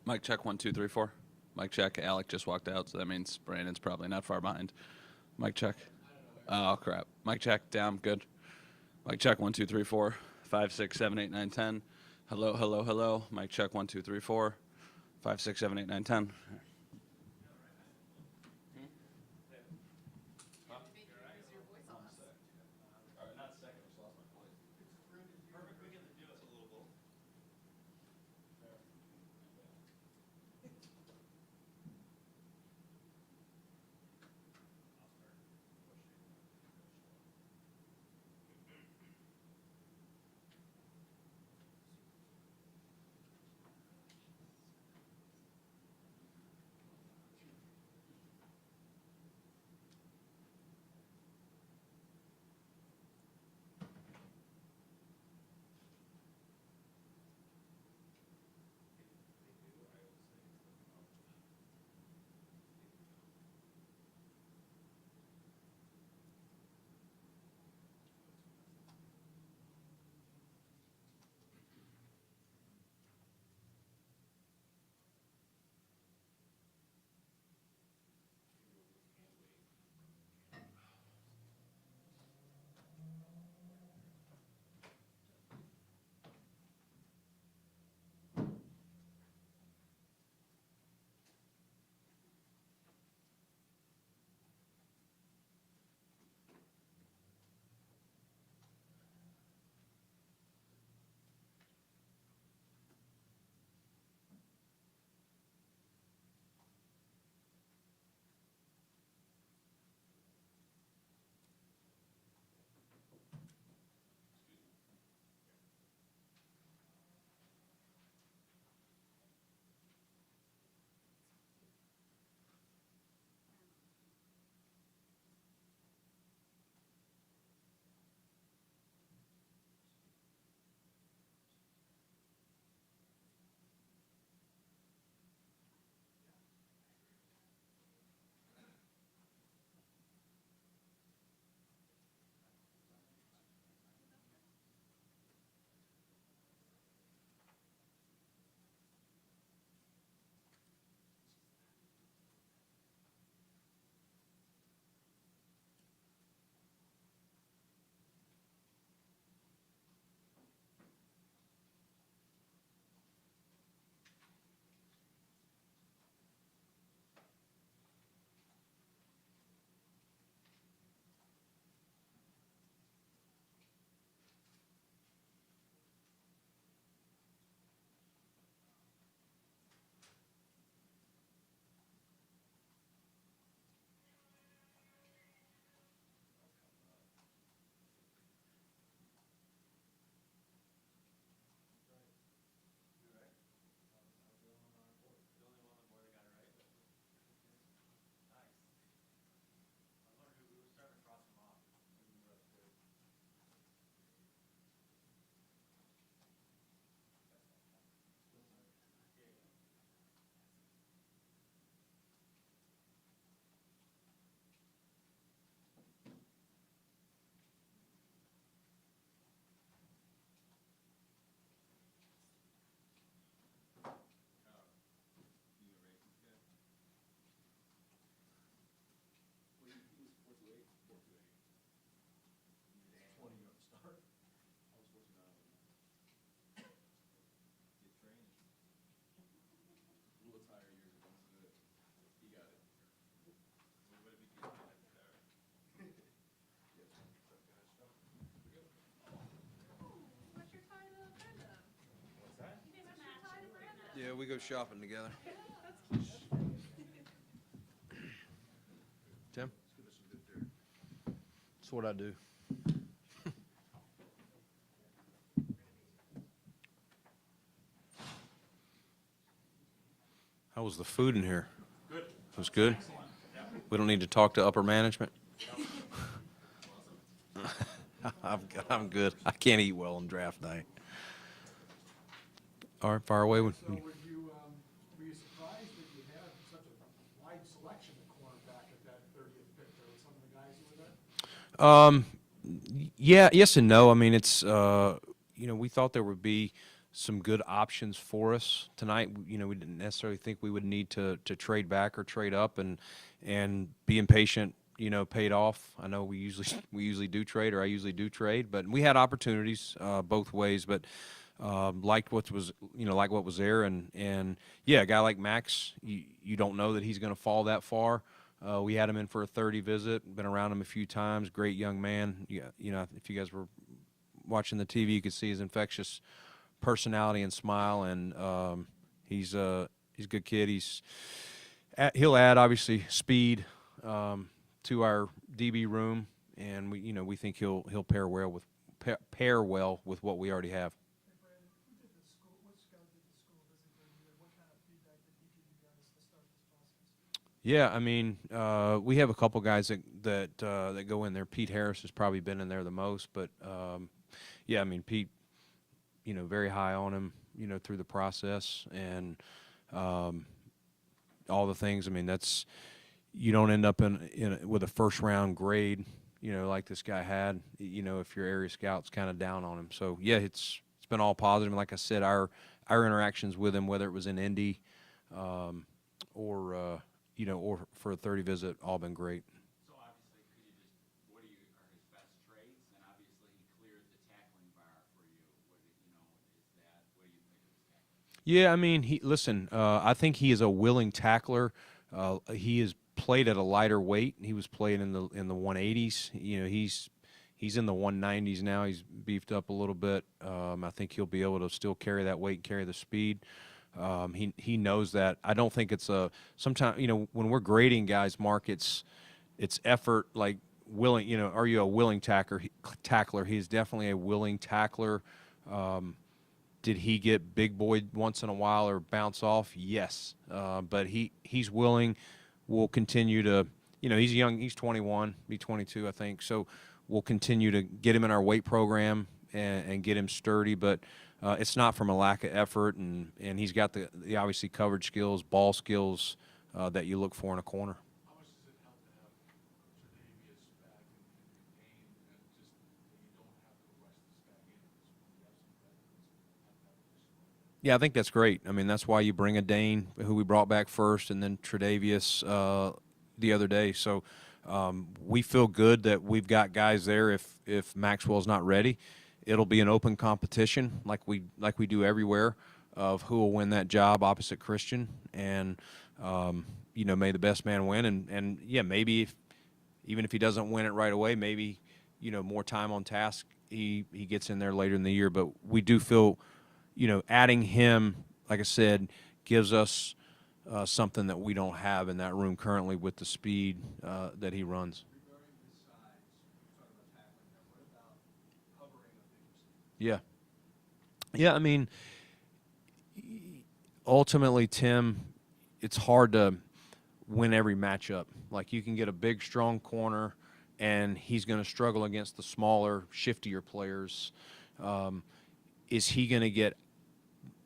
Mic check, 1 2 3 4. Mic check. Alec just walked out, so that means Brandon's probably not far behind. Mic check. Oh crap. Mic check. Down. Good. Mic check. 1 2 3 4 5 6 7 8 9 10. Hello, hello, hello. Mic check. 1 2 3 4 5 6 7 8 9 10. Yeah, we go shopping together. Tim? That's what I do. How was the food in here? Good. It was good? We don't need to talk to upper management? I'm good. I can't eat well on draft night. All right, fire away. So were you surprised that you had such a wide selection of cornerback at that 30th pick there with some of the guys who were there? Yeah, yes and no. I mean, it's, we thought there would be some good options for us tonight. We didn't necessarily think we would need to trade back or trade up, and being patient, paid off. I know we usually do trade, or I usually do trade, but we had opportunities both ways. But liked what was there, and yeah, a guy like Max, you don't know that he's going to fall that far. We had him in for a 30 visit, been around him a few times. Great young man. If you guys were watching the TV, you could see his infectious personality and smile, and he's a good kid. He'll add obviously speed to our DB room, and we think he'll pair well with what we already have. Hey, Brandon, which guy did the school visit during the year? What kind of feedback did he give you guys to start this process? Yeah, I mean, we have a couple guys that go in there. Pete Harris has probably been in there the most, but yeah, I mean, Pete, very high on him, through the process, and all the things. I mean, you don't end up with a first round grade, like this guy had, if your area scout's kind of down on him. So yeah, it's been all positive. And like I said, our interactions with him, whether it was in Indy, or for a 30 visit, all been great. So obviously, could you just, what are his best traits? And obviously, he cleared the tackling bar for you. What do you think of his tackling? Yeah, I mean, I think he is a willing tackler. He has played at a lighter weight. He was playing in the 180s. He's in the 190s now. He's beefed up a little bit. I think he'll be able to still carry that weight, carry the speed. He knows that. I don't think it's sometimes, when we're grading guys, Mark, it's effort, like willing, are you a willing tackler? He's definitely a willing tackler. Did he get big boy once in a while or bounce off? Yes. But he's willing. We'll continue to, he's young. He's 21, be 22, I think. So we'll continue to get him in our weight program and get him sturdy. But it's not from a lack of effort, and he's got the obviously coverage skills, ball skills that you look for in a corner. How much does it help to have Tre'Davious back and Dane, and just that you don't have to rush this guy in because when you have some veterans, Yeah, I think that's great. I mean, that's why you bring a Dane, who we brought back first, and then Tre'Davious the other day. So we feel good that we've got guys there. If Maxwell's not ready, it'll be an open competition like we do everywhere of who will win that job opposite Christian, and may the best man win. And yeah, maybe even if he doesn't win it right away, maybe more time on task, he gets in there later in the year. But we do feel, adding him, like I said, gives us something that we don't have in that room currently with the speed that he runs. regarding his size, we're talking about tackling him. What about covering a bigger safety? Yeah. Yeah, I mean, ultimately, Tim, it's hard to win every matchup. Like, you can get a big, strong corner, and he's going to struggle against the smaller, shiftier players. Is he going to get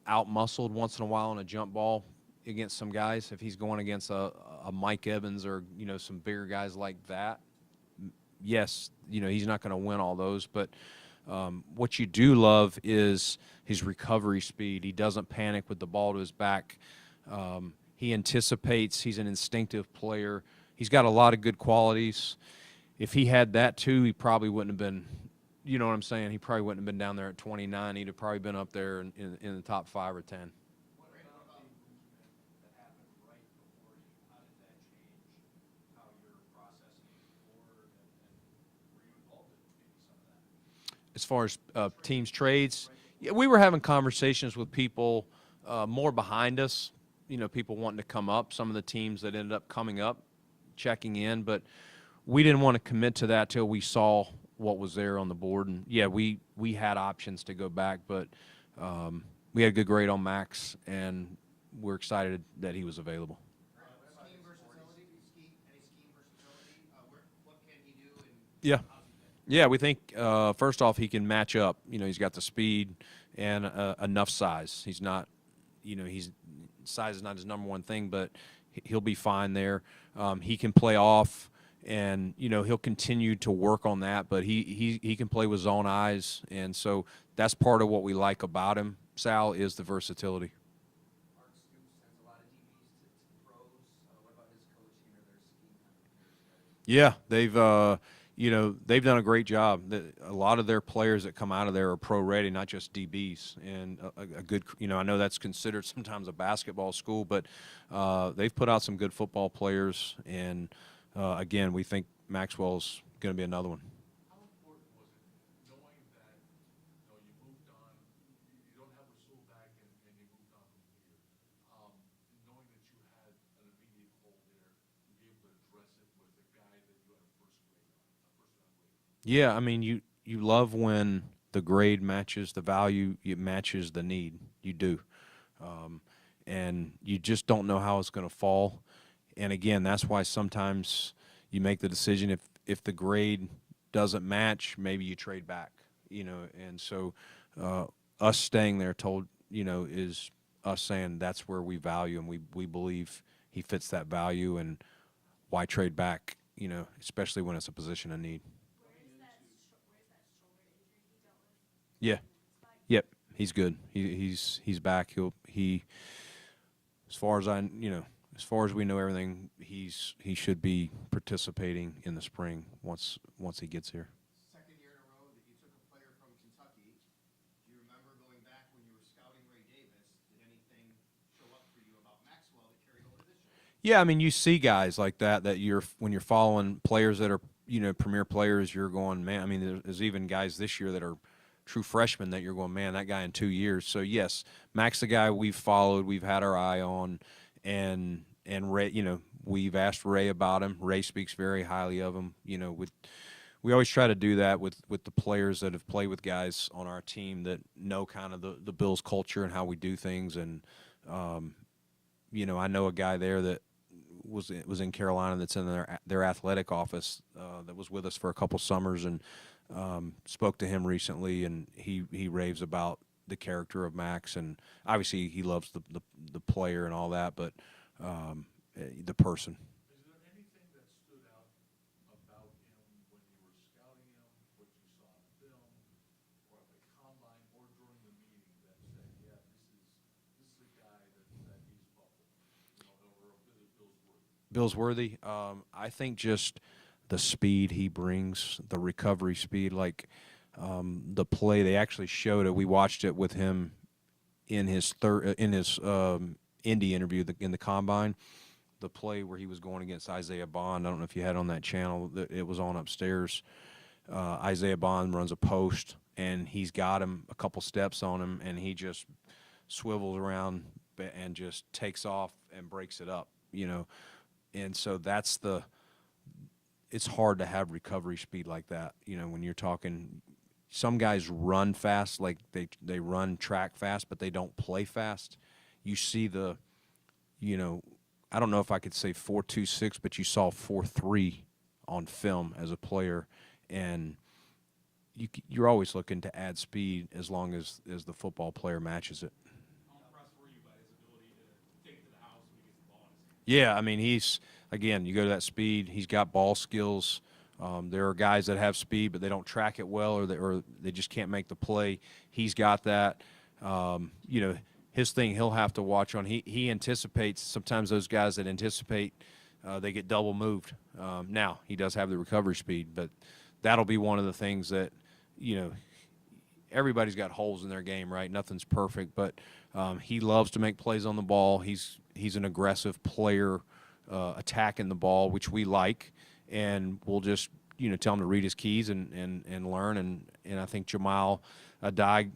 out-muscled once in a while on a jump ball against some guys? If he's going against a Mike Evans or, some bigger guys like that, yes, he's not going to win all those. But what you do love is his recovery speed. He doesn't panic with the ball to his back. He anticipates. He's an instinctive player. He's got a lot of good qualities. If he had that too, he probably wouldn't have been, you know what I'm saying? He probably wouldn't have been down there at 29. He'd have probably been up there in the top 5 or 10. What about the movement that happened right before you? How did that change how you're processing forward, and were you involved in maybe some of that? As far as teams trades, yeah, we were having conversations with people more behind us, people wanting to come up, some of the teams that ended up coming up, checking in, but we didn't want to commit to that till we saw what was there on the board. And yeah, we had options to go back, but we had a good grade on Max, and we're excited that he was available. Scheme versatility, any scheme versatility, what can he do? And Yeah. Yeah, we think, first off, he can match up. He's got the speed and enough size. He's not, size is not his number one thing, but he'll be fine there. He can play off, and, he'll continue to work on that, but he can play with zone eyes, and so that's part of what we like about him. Sal is the versatility. Art Stoops sends a lot of DBs to the pros. What about his coaching or their scheme kind of compares to guys? Yeah, they've done a great job. A lot of their players that come out of there are pro ready, not just DBs. And a good, I know that's considered sometimes a basketball school, but they've put out some good football players. And again, we think Maxwell's going to be another one. How important was it knowing that, you moved on, you don't have Rasul back and you moved on from here, knowing that you had an immediate hole there, to be able to address it with a guy that you had a first grade on, a first round grade? Yeah, I mean, you love when the grade matches the value, it matches the need. You do. And you just don't know how it's going to fall. And again, that's why sometimes you make the decision if the grade doesn't match, maybe you trade back, And so us staying there is us saying that's where we value and we believe he fits that value, and why trade back, especially when it's a position of need. Where's that shoulder injury he dealt with? Yeah. Yep. He's good. He's back. As far as we know everything, he should be participating in the spring once he gets here. Second year in a row that you took a player from Kentucky. Do you remember going back when you were scouting Ray Davis? Did anything show up for you about Maxwell that carried over this year? Yeah, I mean, you see guys like that when you're following players that are, premier players, you're going, man, I mean, there's even guys this year that are true freshmen that you're going, man, that guy in 2 years. So, yes, Max, the guy we've followed, we've had our eye on, and Ray, we've asked Ray about him. Ray speaks very highly of him. We always try to do that with the players that have played with guys on our team that know kind of the Bills culture and how we do things. And, I know a guy there that was in Carolina that's in their athletic office that was with us for a couple summers, and spoke to him recently, and he raves about the character of Max, and obviously he loves the player and all that, but the person. Is there anything that stood out about him when you were scouting him, what you saw in film, or at the combine, or during the meeting that said, yeah, this is a guy that he's buffalo, or a bit of Bill's worthy? I think just the speed he brings, the recovery speed, like the play they actually showed it. We watched it with him in his Indy interview in the combine. The play where he was going against Isaiah Bond. I don't know if you had on that channel. It was on upstairs. Isaiah Bond runs a post, and he's got him a couple steps on him, and he just swivels around and just takes off and breaks it up. And so it's hard to have recovery speed like that. When you're talking, some guys run fast, like they run track fast, but they don't play fast. You see I don't know if I could say 4.26, but you saw 4.3 on film as a player, and you're always looking to add speed as long as the football player matches it. How impressed were you by his ability to take it to the house when he gets the ball in his hand? Yeah, I mean, you go to that speed, he's got ball skills. There are guys that have speed, but they don't track it well, or they just can't make the play. He's got that. His thing he'll have to watch on. He anticipates, sometimes those guys that anticipate, they get double moved. Now, he does have the recovery speed, but that'll be one of the things that, everybody's got holes in their game, right? Nothing's perfect, but he loves to make plays on the ball. He's an aggressive player, attacking the ball, which we like, and we'll just tell him to read his keys and learn. And I think Jamal Adai,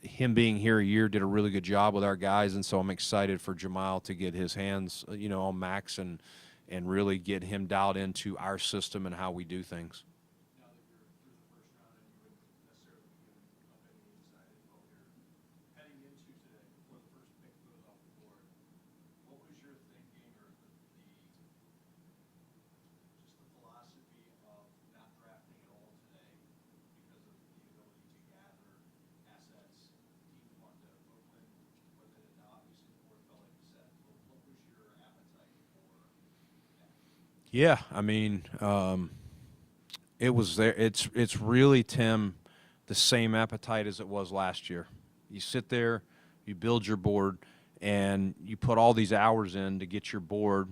him being here a year, did a really good job with our guys, and so I'm excited for Jamal to get his hands on Max and really get him dialed into our system and how we do things. Now that you're through the first round and you wouldn't necessarily be giving up any inside info here, heading into today, before the first pick goes off the board, what was your thinking, or just the philosophy of not drafting at all today because of the ability to gather assets? Teams want to Brooklyn, but then obviously the board fell, like you said. What was your appetite for that? Yeah, I mean, it was there. It's really, Tim, the same appetite as it was last year. You sit there, you build your board, and you put all these hours in to get your board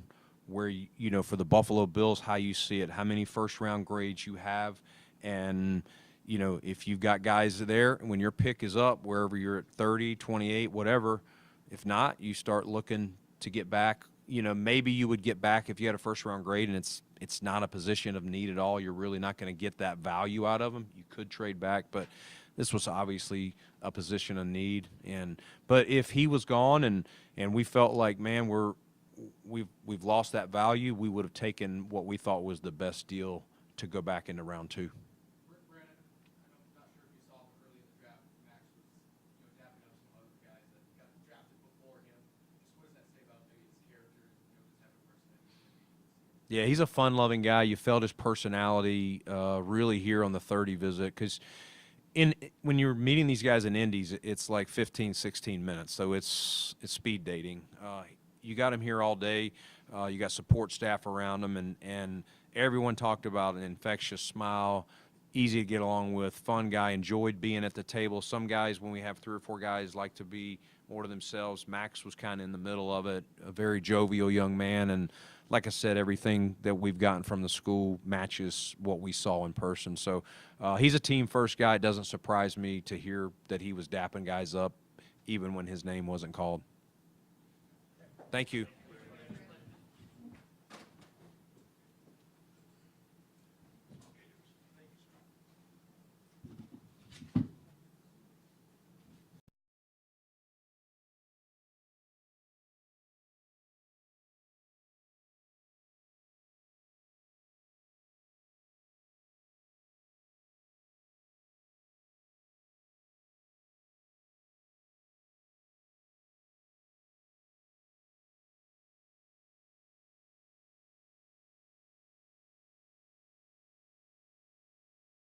where, you know, for the Buffalo Bills, how you see it, how many first-round grades you have, and, you know, if you've got guys there, when your pick is up, wherever you're at 30, 28, whatever, if not, you start looking to get back. You know, maybe you would get back if you had a first-round grade and it's not a position of need at all. You're really not going to get that value out of them. You could trade back, but this was obviously a position of need. But if he was gone and we felt like, man, we've lost that value, we would have taken what we thought was the best deal to go back into round 2. Brandon, I'm not sure if you saw, but early in the draft, Max was, dapping up some other guys that got drafted before him. Just what does that say about maybe his character, the type of person that he's going to be? Yeah, he's a fun-loving guy. You felt his personality really here on the 30 visit because when you're meeting these guys in indies, it's like 15, 16 minutes, so it's speed dating. You got him here all day. You got support staff around him, and everyone talked about an infectious smile, easy to get along with, fun guy, enjoyed being at the table. Some guys, when we have 3 or 4 guys, like to be more to themselves. Max was kind of in the middle of it, a very jovial young man, and like I said, everything that we've gotten from the school matches what we saw in person. So he's a team-first guy. It doesn't surprise me to hear that he was dapping guys up even when his name wasn't called. Thank you.